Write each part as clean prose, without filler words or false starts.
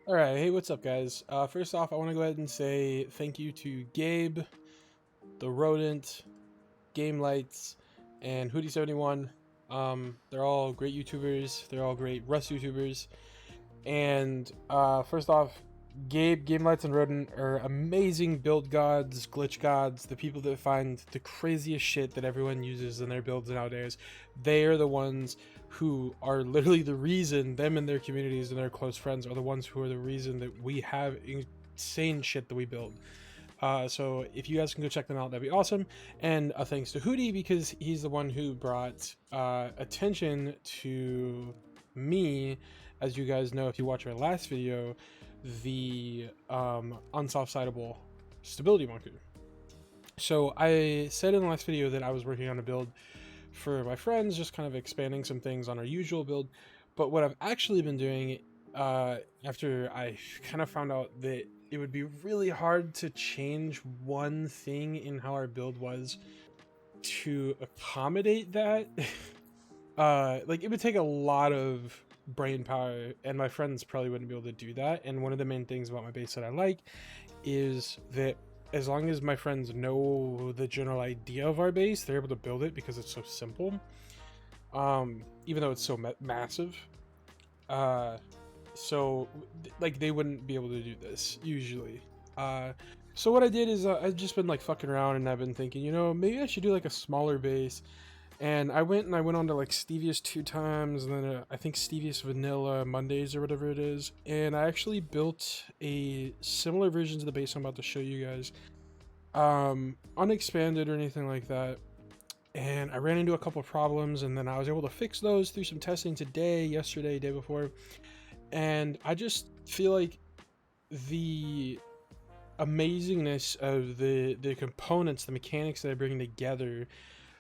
Alright, hey, what's up, guys? First off, I want to go ahead and say thank you to Gabe, The Rodent, Game Lights, and Hootie71. They're all great YouTubers. They're all great Rust YouTubers. And first off, Gabe, Game Lights, and Rodent are amazing build gods, glitch gods, the people that find the craziest shit that everyone uses in their builds nowadays. They are the ones who are literally the reason, them and their communities and their close friends are the ones who are the reason that we have insane shit that we build. So if you guys can go check them out, that'd be awesome. And thanks to Hootie, because he's the one who brought attention to me. As you guys know, if you watch our last video, the Unsoftsideable stability bunker. So I said in the last video that I was working on a build for my friends, just kind of expanding some things on our usual build. But what I've actually been doing after I kind of found out that it would be really hard to change one thing in how our build was to accommodate that. Like, it would take a lot of brain power, and my friends probably wouldn't be able to do that. And one of the main things about my base that I like is that as long as my friends know the general idea of our base, they're able to build it because it's so simple, even though it's so massive. So like, they wouldn't be able to do this usually. So what I did is I've just been like fucking around, and I've been thinking, you know, maybe I should do like a smaller base. And I went on to like Stevious 2 times, and then I think Stevious Vanilla Mondays or whatever it is. And I actually built a similar version to the base I'm about to show you guys, unexpanded or anything like that. And I ran into a couple of problems, and then I was able to fix those through some testing today, yesterday, day before. And I just feel like the amazingness of the components, the mechanics that I bring together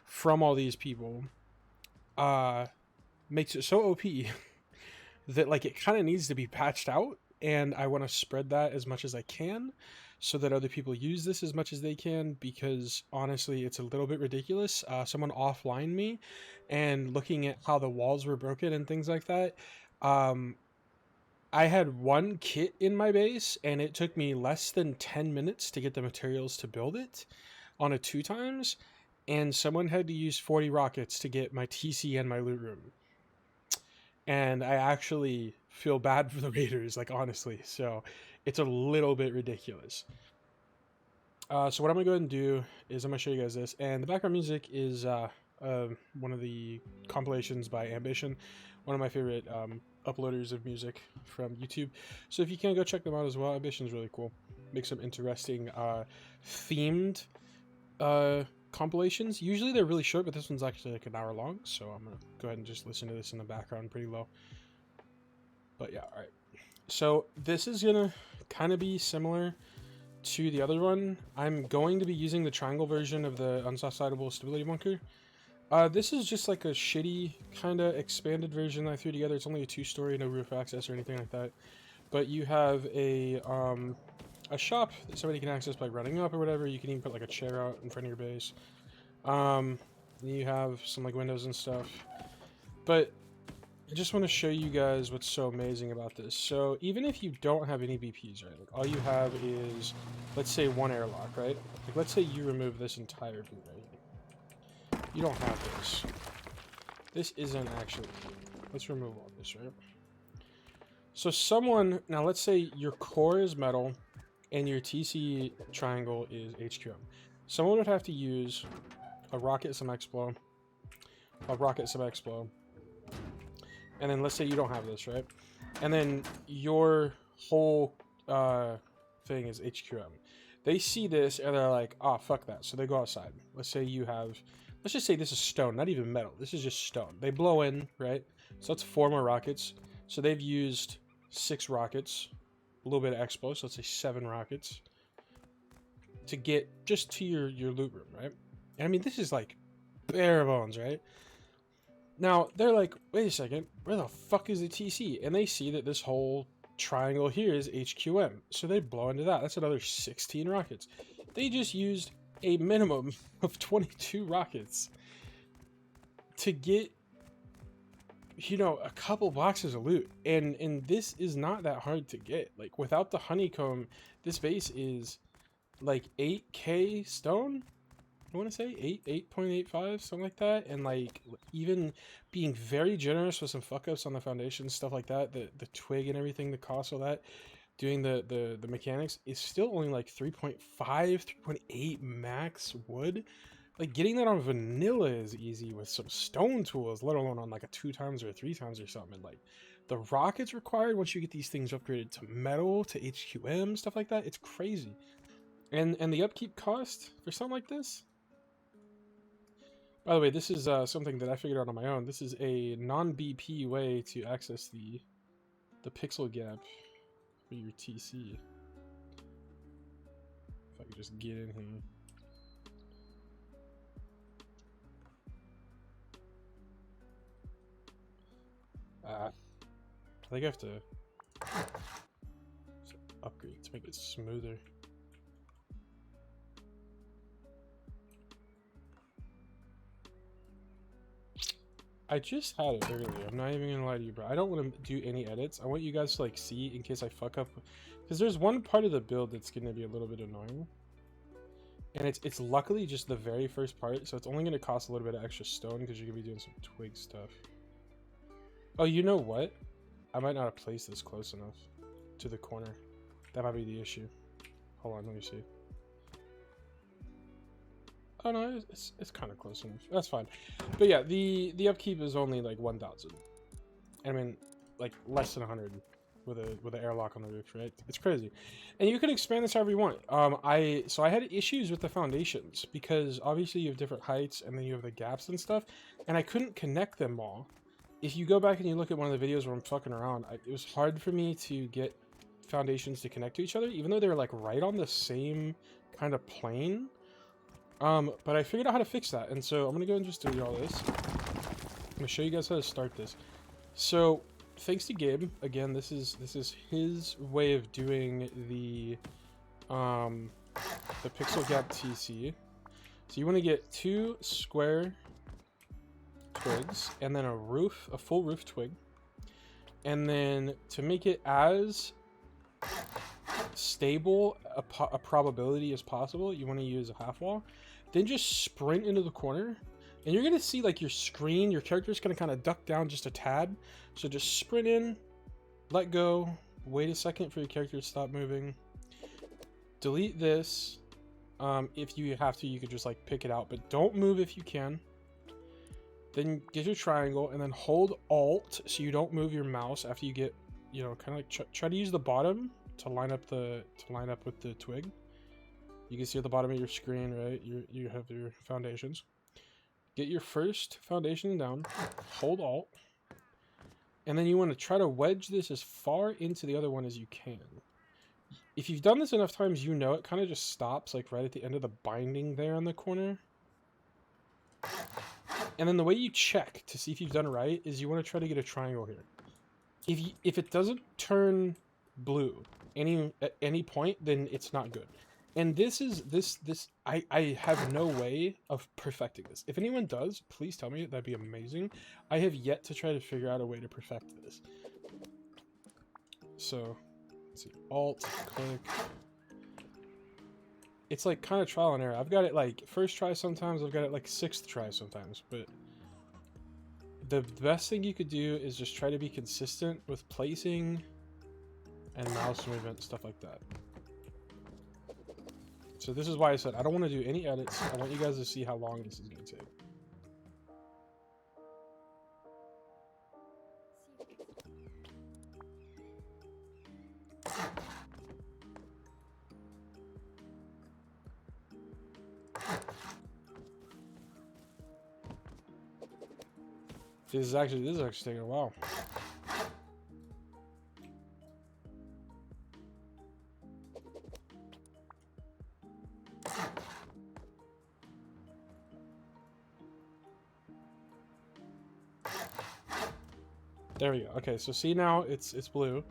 from all these people makes it so OP that like it kind of needs to be patched out, and I want to spread that as much as I can so that other people use this as much as they can, because honestly it's a little bit ridiculous. Someone offline me, and looking at how the walls were broken and things like that, I had one kit in my base, and it took me less than 10 minutes to get the materials to build it on a 2 times. And someone had to use 40 rockets to get my TC and my loot room. And I actually feel bad for the raiders, like, honestly. So it's a little bit ridiculous. So what I'm going to go ahead and do is I'm going to show you guys this. And the background music is one of the compilations by Ambition, one of my favorite uploaders of music from YouTube. So if you can, go check them out as well. Ambition's really cool. Makes some interesting themed compilations. Usually they're really short, but this one's actually like an hour long, so I'm gonna go ahead and just listen to this in the background pretty low. But yeah, all right. So this is gonna kind of be similar to the other one. I'm going to be using the triangle version of the Unsoftsideable stability bunker. This is just like a shitty kind of expanded version that I threw together. It's only a 2-story, no roof access or anything like that. But you have a shop that somebody can access by running up or whatever. You can even put like a chair out in front of your base. You have some like windows and stuff. But I just want to show you guys what's so amazing about this. So even if you don't have any BPs, right? Like, all you have is, let's say, 1 airlock, right? Like, let's say you remove this entire boot right here. You don't have this. This isn't actually. Let's remove all this, right? So someone, now let's say your core is metal and your TC triangle is HQM. Someone would have to use a rocket, some explo, a rocket, some explo, and then let's say you don't have this, right? And then your whole thing is HQM. They see this and they're like, oh, fuck that. So they go outside. Let's say you have, let's just say this is stone, not even metal. This is just stone. They blow in, right? So that's 4 more rockets. So they've used 6 rockets, a little bit of expo, so let's say 7 rockets to get just to your loot room, right? And I mean, this is like bare bones, right? Now they're like, wait a second, where the fuck is the TC? And they see that this whole triangle here is HQM, so they blow into that. That's another 16 rockets. They just used a minimum of 22 rockets to get you know, a couple boxes of loot, and this is not that hard to get. Like, without the honeycomb, this base is like 8k stone. I want to say 8.85, something like that. And like, even being very generous with some fuck ups on the foundation, stuff like that, the twig and everything, the cost of that, doing the mechanics is still only like 3.5, 3.8 max wood. Like, getting that on vanilla is easy with some stone tools, let alone on like a 2 times or a 3 times or something. And like, the rockets required once you get these things upgraded to metal, to HQM, stuff like that, it's crazy. And the upkeep cost for something like this. By the way, this is something that I figured out on my own. This is a non-BP way to access the pixel gap for your TC. If I could just get in here. I think I have to upgrade to make it smoother. I just had it earlier. I'm not even gonna lie to you, bro. I don't want to do any edits. I want you guys to like see in case I fuck up, because there's one part of the build that's gonna be a little bit annoying, and it's luckily just the very first part, so it's only gonna cost a little bit of extra stone because you're gonna be doing some twig stuff. Oh, you know what? I might not have placed this close enough to the corner. That might be the issue. Hold on, let me see. Oh no, it's kind of close enough. That's fine. But yeah, the upkeep is only like 1,000. I mean, like less than 100 with an airlock on the roof, right? It's crazy. And you can expand this however you want. So I had issues with the foundations because obviously you have different heights and then you have the gaps and stuff, and I couldn't connect them all. If you go back and you look at one of the videos where I'm fucking around, it was hard for me to get foundations to connect to each other, even though they were like right on the same kind of plane. But I figured out how to fix that, and so I'm gonna go and just do all this. I'm gonna show you guys how to start this. So, thanks to Gabe, again, this is his way of doing the pixel gap TC. So you want to get 2 square twigs, and then a full roof twig, and then to make it as stable a probability as possible, you want to use a half wall. Then just sprint into the corner, and you're gonna see like your screen, your character's gonna kind of duck down just a tad. So just sprint in, let go, wait a second for your character to stop moving, delete this. If you have to, you could just like pick it out, but don't move if you can. Then get your triangle and then hold Alt so you don't move your mouse after you get, you know, kind of like try to use the bottom to line up with the twig. You can see at the bottom of your screen, right? You have your foundations. Get your first foundation down, hold Alt, and then you want to try to wedge this as far into the other one as you can. If you've done this enough times, you know it kind of just stops like right at the end of the binding there on the corner. And then the way you check to see if you've done it right is you want to try to get a triangle here. If it doesn't turn blue at any point, then it's not good. And I have no way of perfecting this. If anyone does, please tell me. That'd be amazing. I have yet to try to figure out a way to perfect this. So, let's see. Alt, click. It's like kind of trial and error. I've got it like first try sometimes. I've got it like 6th try sometimes. But the best thing you could do is just try to be consistent with placing and mouse movement, stuff like that. So this is why I said I don't want to do any edits. I want you guys to see how long this is going to take. This is actually taking a while. There we go. Okay, so see now it's blue.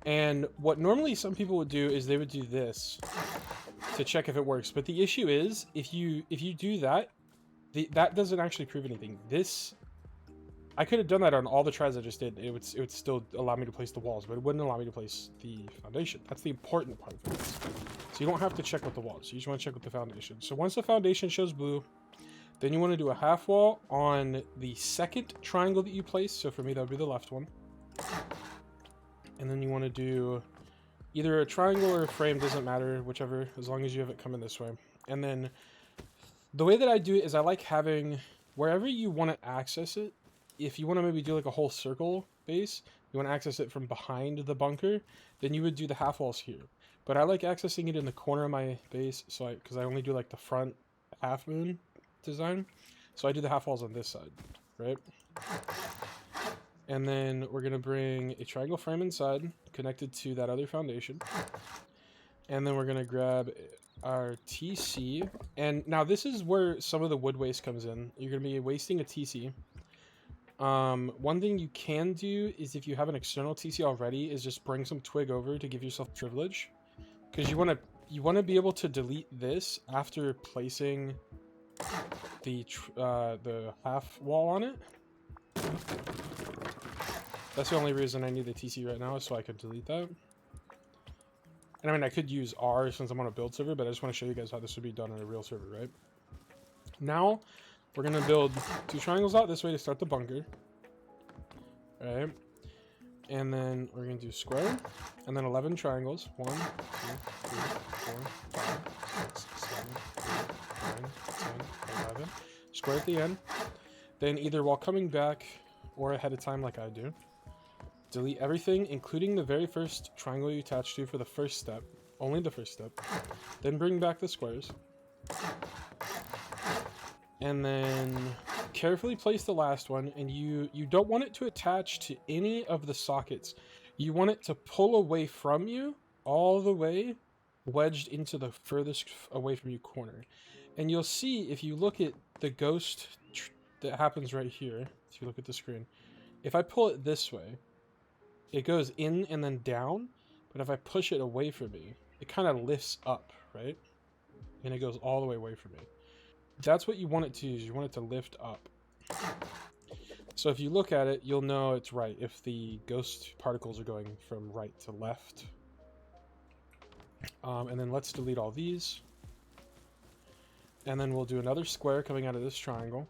And what normally some people would do is they would do this to check if it works. But the issue is if you do that, that doesn't actually prove anything. This I could have done that on all the tries I just did. It would still allow me to place the walls, but it wouldn't allow me to place the foundation. That's the important part of this. So you don't have to check with the walls. You just want to check with the foundation. So once the foundation shows blue, then you want to do a half wall on the second triangle that you place. So for me, that would be the left one. And then you want to do either a triangle or a frame, doesn't matter, whichever, as long as you have it coming this way. And then the way that I do it is I like having, wherever you want to access it, if you want to maybe do like a whole circle base, you want to access it from behind the bunker, then you would do the half walls here. But I like accessing it in the corner of my base, so because I only do like the front half moon design, so I do the half walls on this side, right? And then we're gonna bring a triangle frame inside, connected to that other foundation, and then we're gonna grab our TC. And now this is where some of the wood waste comes in. You're gonna be wasting a TC. One thing you can do is, if you have an external TC already, is just bring some twig over to give yourself privilege, because you want to be able to delete this after placing the half wall on it. That's the only reason I need the TC right now, is so I could delete that. And I mean, I could use R since I'm on a build server, but I just want to show you guys how this would be done on a real server, right? Now we're gonna build 2 triangles out this way to start the bunker. Alright. And then we're gonna do square. And then 11 triangles. 1, 2, 3, 4, 5, 6, 7, 8, 9, 10, 11. Square at the end. Then either while coming back or ahead of time like I do, delete everything, including the very first triangle you attach to for the first step. Only the first step. Then bring back the squares. And then carefully place the last one, and you don't want it to attach to any of the sockets. You want it to pull away from you all the way, wedged into the furthest away from you corner. And you'll see, if you look at the ghost that happens right here, if you look at the screen, if I pull it this way, it goes in and then down, but if I push it away from me, it kind of lifts up, right? And it goes all the way away from me. That's what you want it to use. You want it to lift up. So if you look at it, you'll know it's right if the ghost particles are going from right to left. And then let's delete all these. And then we'll do another square coming out of this triangle.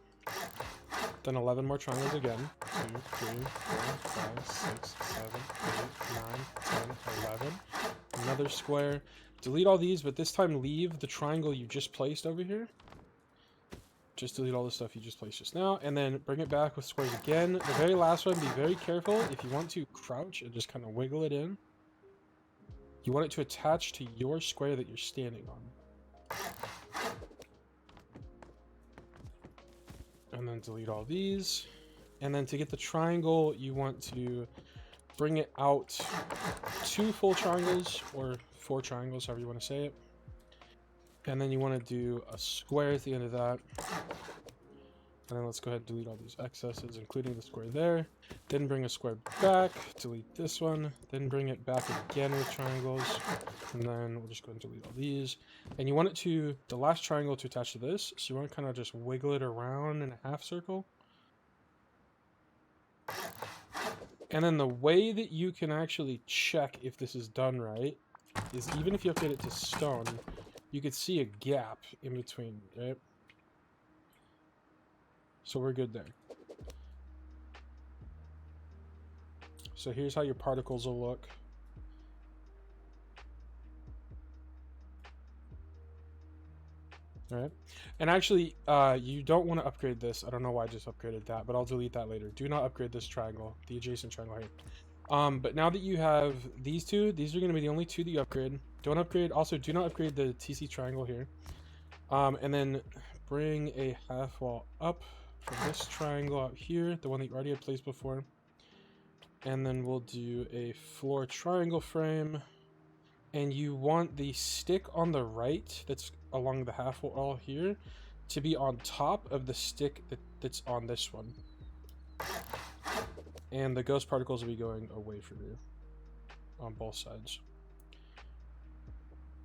Then 11 more triangles again. 2, 3, 4, 5, 6, 7, 8, 9, 10, 11. Another square. Delete all these, but this time leave the triangle you just placed over here. Just delete all the stuff you just placed just now, and then bring it back with squares again. The very last one, be very careful. If you want to crouch and just kind of wiggle it in, you want it to attach to your square that you're standing on. And then delete all these. And then to get the triangle, you want to bring it out 2 full triangles, or 4 triangles, however you want to say it. And then you want to do a square at the end of that. And then let's go ahead and delete all these excesses, including the square there. Then bring a square back, delete this one, then bring it back again with triangles. And then we'll just go ahead and delete all these. And you want it to, the last triangle to attach to this, so you want to kind of just wiggle it around in a half circle. And then the way that you can actually check if this is done right is, even if you update it to stone, you could see a gap in between, right? So we're good there. So here's how your particles will look. All right. And actually, you don't want to upgrade this. I don't know why I just upgraded that, but I'll delete that later. Do not upgrade this triangle, the adjacent triangle here. But now that you have these 2, these are going to be the only 2 that you upgrade. Don't upgrade. Also, do not upgrade the TC triangle here. And then bring a half wall up from this triangle out here, the one that you already had placed before. And then we'll do a floor triangle frame. And you want the stick on the right that's along the half wall here to be on top of the stick that's on this one. And the ghost particles will be going away from you on both sides.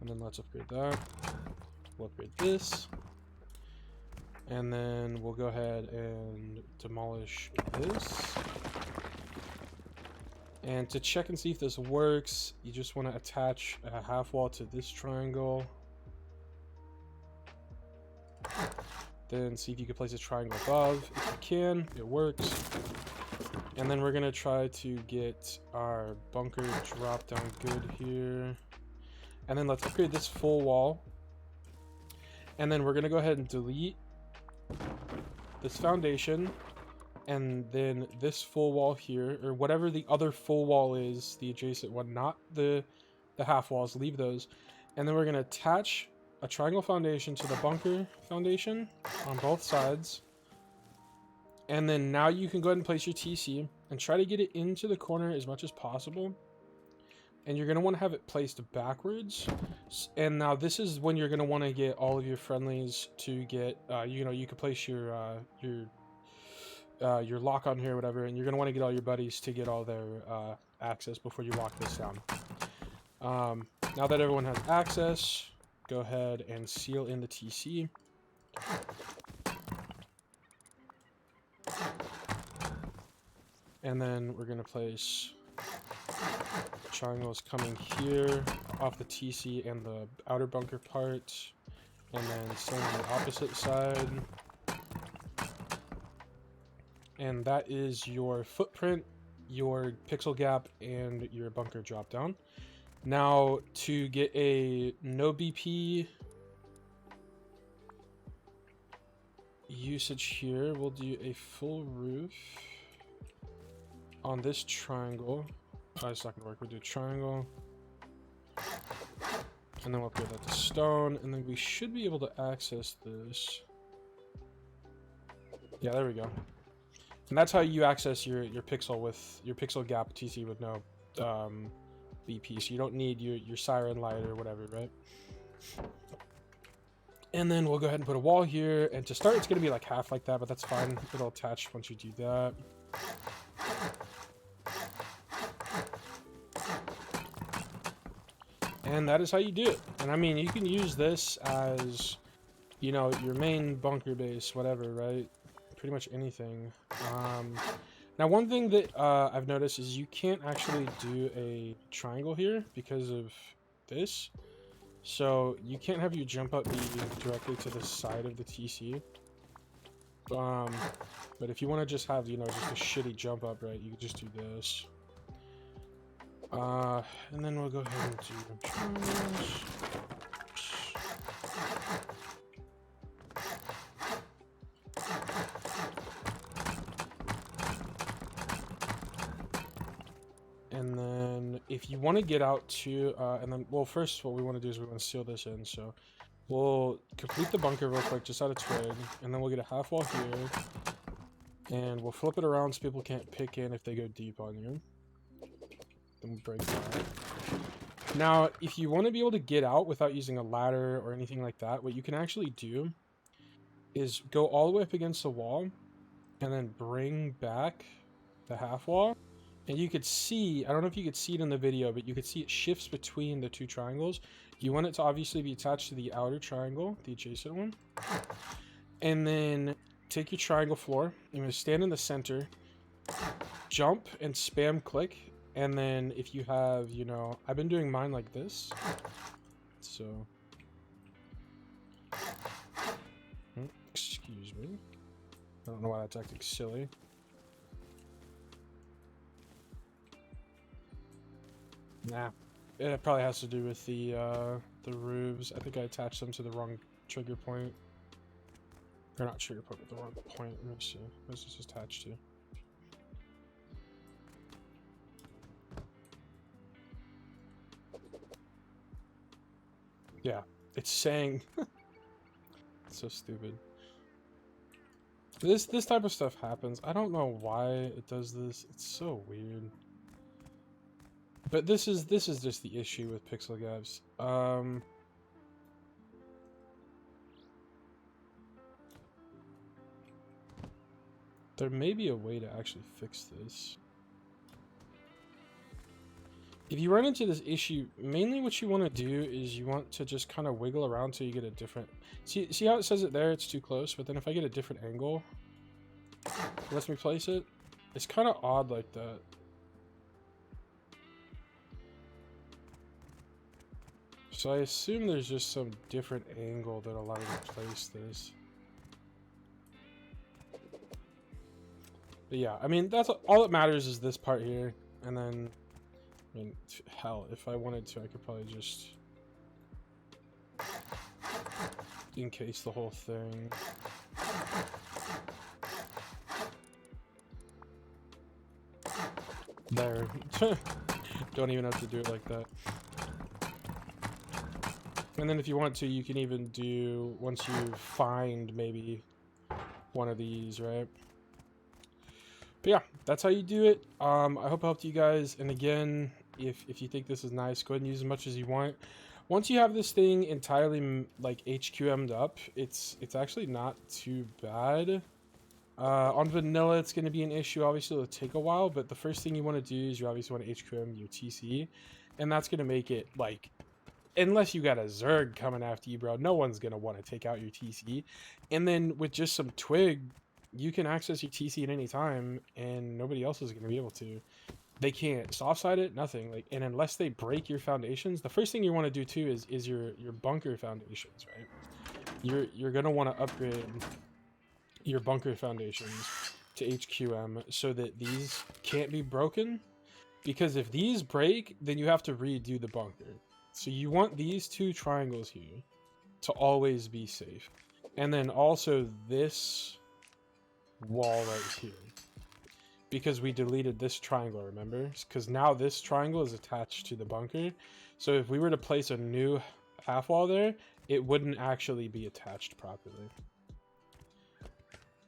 And then let's upgrade that. We'll upgrade this. And then we'll go ahead and demolish this. And to check and see if this works, you just want to attach a half wall to this triangle. Then see if you can place a triangle above. If you can, it works. And then we're going to try to get our bunker drop down good here. And then let's upgrade this full wall. And then we're going to go ahead and delete this foundation. And then this full wall here, or whatever the other full wall is, the adjacent one, not the half walls, leave those. And then we're going to attach a triangle foundation to the bunker foundation on both sides. And then now you can go ahead and place your TC and try to get it into the corner as much as possible. And you're going to want to have it placed backwards. And now this is when you're going to want to get all of your friendlies to get, you know, you can place your lock on here or whatever, and you're going to want to get all your buddies to get all their access before you lock this down. Now that everyone has access, go ahead and seal in the TC. And then we're going to place triangles coming here off the TC and the outer bunker part. And then same on the opposite side. And that is your footprint, your pixel gap, and your bunker drop down. Now, to get a no BP usage here, we'll do a full roof on this triangle. Oh, it's not gonna work. We'll do a triangle. And then we'll upgrade that to stone. And then we should be able to access this. Yeah, there we go. And that's how you access your pixel with your pixel gap TC with no BP. So you don't need your siren light or whatever, right? And then we'll go ahead and put a wall here. And to start, it's going to be like half like that, but that's fine. It'll attach once you do that. And that is how you do it. And I mean, you can use this as, you know, your main bunker base, whatever, right? Pretty much anything. Now, one thing that I've noticed is you can't actually do a triangle here because of this. So you can't have your jump up be directly to the side of the TC. But if you want to just have, you know, just a shitty jump up, right, you can just do this. And then we'll go ahead and do triangles. And then if you want to get out to, and then, well, first what we want to do is we want to seal this in. So we'll complete the bunker real quick, just out of twig. And then we'll get a half wall here. And we'll flip it around so people can't pick in if they go deep on you. Then we'll break that. Now, if you want to be able to get out without using a ladder or anything like that, what you can actually do is go all the way up against the wall and then bring back the half wall. And you could see, I don't know if you could see it in the video, but you could see it shifts between the two triangles. You want it to obviously be attached to the outer triangle, the adjacent one. And then take your triangle floor, you're going to stand in the center, jump and spam click. And then if you have, you know, I've been doing mine like this. So, excuse me. I don't know why that's acting silly. Nah, it probably has to do with the roofs. I think I attached them to the wrong trigger point. Or not trigger point, but the wrong point. Let me see. What's this attached to? Yeah, it's saying. It's so stupid. This type of stuff happens. I don't know why it does this. It's so weird. But this is just the issue with pixel gaps. There may be a way to actually fix this. if you run into this issue, mainly what you want to do is you want to just kind of wiggle around till you get a different... See how it says it there? It's too close. But then if I get a different angle, it lets me place it. It's kind of odd like that. So I assume there's just some different angle that allows me to place this. But yeah, I mean, that's all that matters is this part here. And then, I mean, hell, if I wanted to, I could probably just encase the whole thing. There. Don't even have to do it like that. And then if you want to, you can even do, once you find maybe one of these, right? But yeah, that's how you do it. I hope it helped you guys. And again, if you think this is nice, go ahead and use as much as you want. Once you have this thing entirely like HQM'd up, it's actually not too bad. On vanilla, it's going to be an issue. Obviously, it'll take a while, but the first thing you want to do is you obviously want to HQM your TC, and that's going to make it like, unless you got a Zerg coming after you, bro, no one's going to want to take out your TC. And then with just some twig, you can access your TC at any time, and nobody else is going to be able to. They can't soft side it, nothing. Like, and unless they break your foundations, the first thing you want to do too is your bunker foundations, right? You're going to want to upgrade your bunker foundations to HQM so that these can't be broken, because if these break, then you have to redo the bunker. So you want these two triangles here to always be safe, and then also this wall right here, because we deleted this triangle, remember? Because now this triangle is attached to the bunker, so if we were to place a new half wall there, it wouldn't actually be attached properly.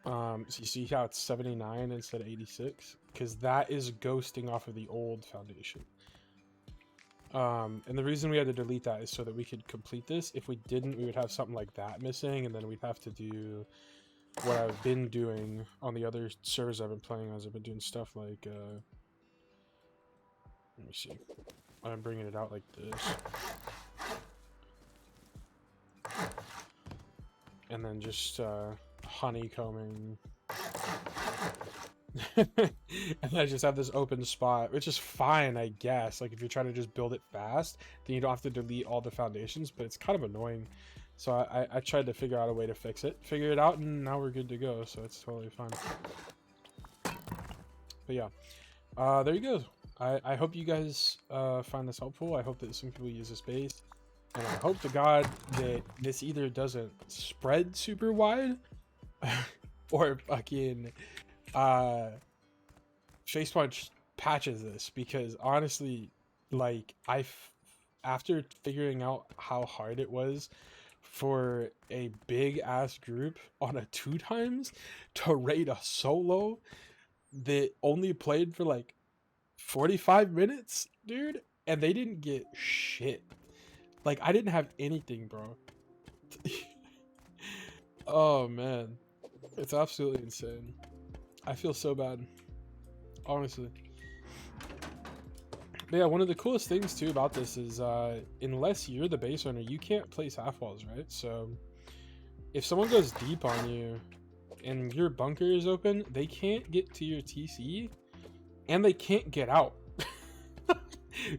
So you see how it's 79 instead of 86? Because that is ghosting off of the old foundation. And the reason we had to delete that is so that we could complete this. If we didn't, we would have something like that missing, and then we'd have to do what I've been doing on the other servers I've been playing as. I've been doing stuff like, let me see. I'm bringing it out like this. And then just, honeycombing. And I just have this open spot, which is fine, I guess. Like, if you're trying to just build it fast, then you don't have to delete all the foundations, but it's kind of annoying. So I tried to figure out a way to fix it, figure it out, and now we're good to go, so it's totally fine. But yeah, there you go. I hope you guys find this helpful. I hope that some people use this base, and I hope to God that this either doesn't spread super wide or fucking Face Punch patches this, because honestly, like, after figuring out how hard it was for a big ass group on a 2x to raid a solo that only played for like 45 minutes, dude, and they didn't get shit. Like, I didn't have anything, bro. Oh man, it's absolutely insane. I feel so bad, honestly. But yeah, one of the coolest things too about this is unless you're the base owner, you can't place half walls, right? So if someone goes deep on you and your bunker is open, they can't get to your TC and they can't get out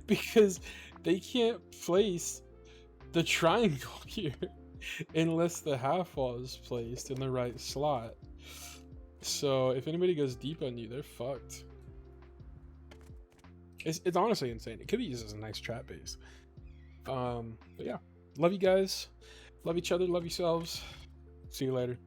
because they can't place the triangle here unless the half wall is placed in the right slot. So if anybody goes deep on you, they're fucked. It's honestly insane. It could be used as a nice trap base. But yeah, love you guys, love each other, love yourselves. See you later.